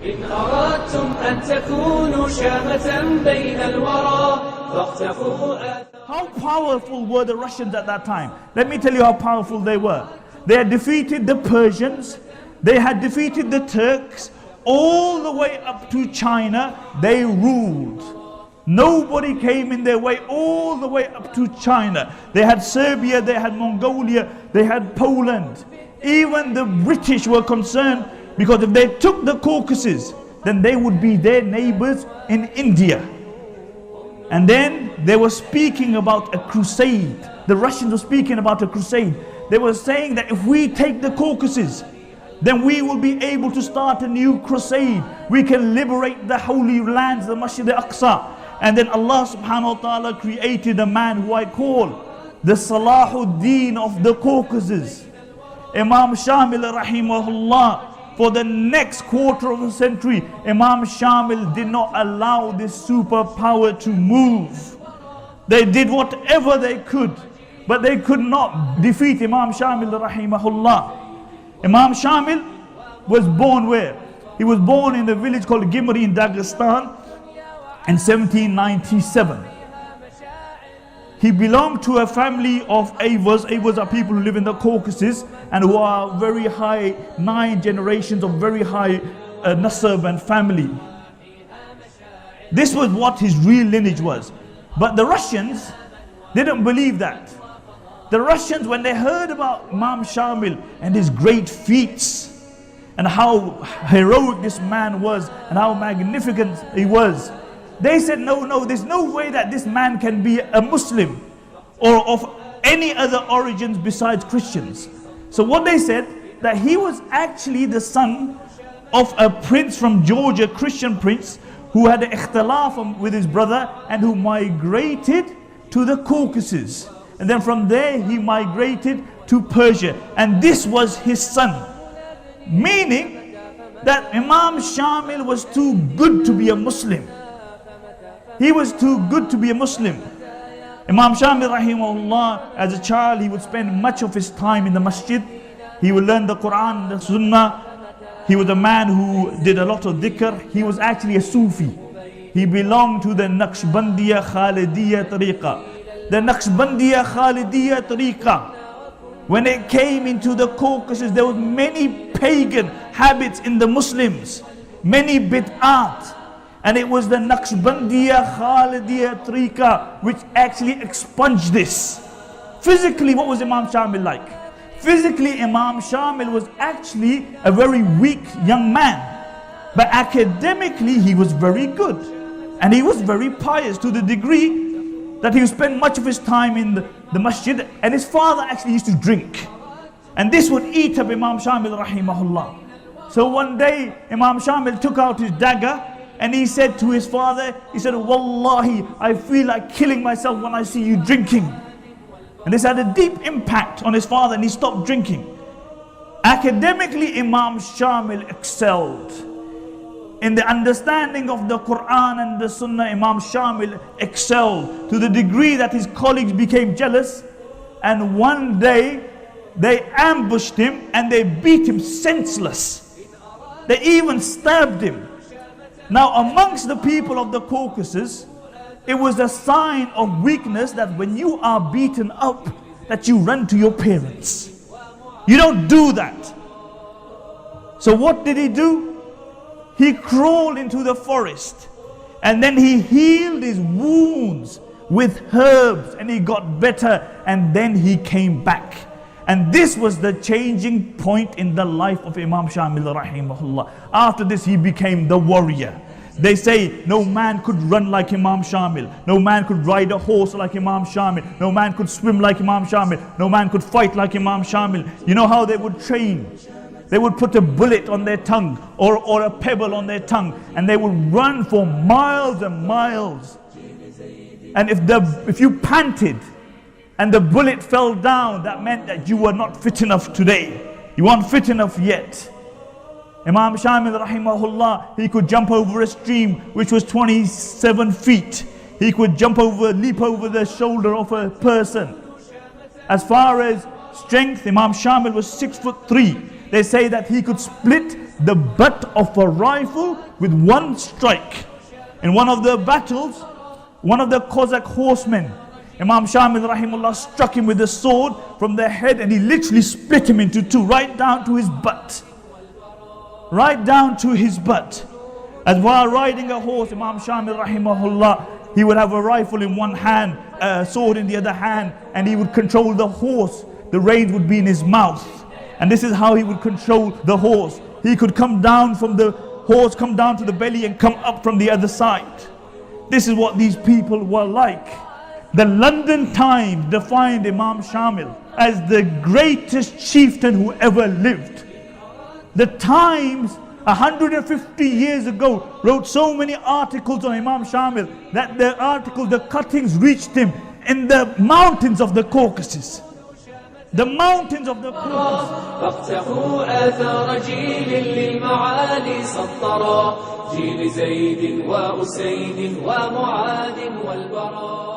إن أردتم أن تكونوا شامة بين الورى فاختفوا How powerful were the Russians at that time? Let me tell you how powerful they were. They had defeated the Persians, they had defeated the Turks, all the way up to China, they ruled. Nobody came in their way, all the way up to China. They had Serbia, they had Mongolia, they had Poland. Even the British were concerned, because if they took the Caucasus, then they would be their neighbors in India. And then they were speaking about a crusade. The Russians were speaking about a crusade. They were saying that if we take the Caucasus, then we will be able to start a new crusade. We can liberate the holy lands, the Masjid al-Aqsa. And then Allah subhanahu wa ta'ala created a man who I call the Salahuddin of the Caucasus, Imam Shamil rahimahullah. For the next quarter of a century, Imam Shamil did not allow this superpower to move. They did whatever they could, but they could not defeat Imam Shamil rahimahullah. Imam Shamil was born where? He was born in a village called Gimri in Dagestan in 1797. He belonged to a family of Avars. Avars are people who live in the Caucasus and who are very high, 9 generations of very high nasab and family. This was what his real lineage was. But the Russians didn't believe that. The Russians, when they heard about Imam Shamil and his great feats and how heroic this man was and how magnificent he was, they said, no, there's no way that this man can be a Muslim or of any other origins besides Christians. So what they said, that he was actually the son of a prince from Georgia, Christian prince, who had an ikhtilaf with his brother and who migrated to the Caucasus. And then from there he migrated to Persia. And this was his son. Meaning that Imam Shamil was too good to be a Muslim. He was too good to be a Muslim. Imam Shamil rahimahullah, as a child, he would spend much of his time in the masjid. He would learn the Quran, the Sunnah. He was a man who did a lot of dhikr. He was actually a Sufi. He belonged to the Naqshbandiya Khalidiyya Tariqa. The Naqshbandiya Khalidiyya Tariqa, when it came into the Caucasus, there were many pagan habits in the Muslims, many bid'at. And it was the Naqshbandiya Khalidiyya Tariqa which actually expunged this. Physically, what was Imam Shamil like? Physically, Imam Shamil was actually a very weak young man. But academically, he was very good. And he was very pious to the degree that he would spend much of his time in the masjid. And his father actually used to drink. And this would eat up Imam Shamil rahimahullah. So one day, Imam Shamil took out his dagger and he said to his father, he said, Wallahi, I feel like killing myself when I see you drinking. And this had a deep impact on his father and he stopped drinking. Academically, Imam Shamil excelled. In the understanding of the Quran and the Sunnah, Imam Shamil excelled to the degree that his colleagues became jealous. And one day, they ambushed him and they beat him senseless. They even stabbed him. Now amongst the people of the Caucasus, it was a sign of weakness that when you are beaten up, that you run to your parents. You don't do that. So what did he do? He crawled into the forest and then he healed his wounds with herbs and he got better and then he came back. And this was the changing point in the life of Imam Shamil rahimahullah. After this he became the warrior. They say no man could run like Imam Shamil. No man could ride a horse like Imam Shamil. No man could swim like Imam Shamil. No man could fight like Imam Shamil. You know how they would train? They would put a bullet on their tongue or a pebble on their tongue and they would run for miles and miles. And if you panted and the bullet fell down, that meant that you were not fit enough today. You weren't fit enough yet. Imam Shamil rahimahullah, he could jump over a stream which was 27 feet. He could leap over the shoulder of a person. As far as strength, Imam Shamil was 6'3". They say that he could split the butt of a rifle with one strike. In one of the battles, one of the Cossack horsemen, Imam Shamil rahimullah, struck him with a sword from the head, and he literally split him into two, right down to his butt. Right down to his butt. As while riding a horse, Imam Shamil rahimahullah, he would have a rifle in one hand, a sword in the other hand, and he would control the horse. The reins would be in his mouth. And this is how he would control the horse. He could come down from the horse, come down to the belly, and come up from the other side. This is what these people were like. The London Times defined Imam Shamil as the greatest chieftain who ever lived. The Times 150 years ago wrote so many articles on Imam Shamil that the articles, the cuttings reached him in the mountains of the Caucasus. The mountains of the Caucasus. فاقتفوا آثار جيل للمعالي سطرا جيل زيد وأسيد ومعاذ والبراء.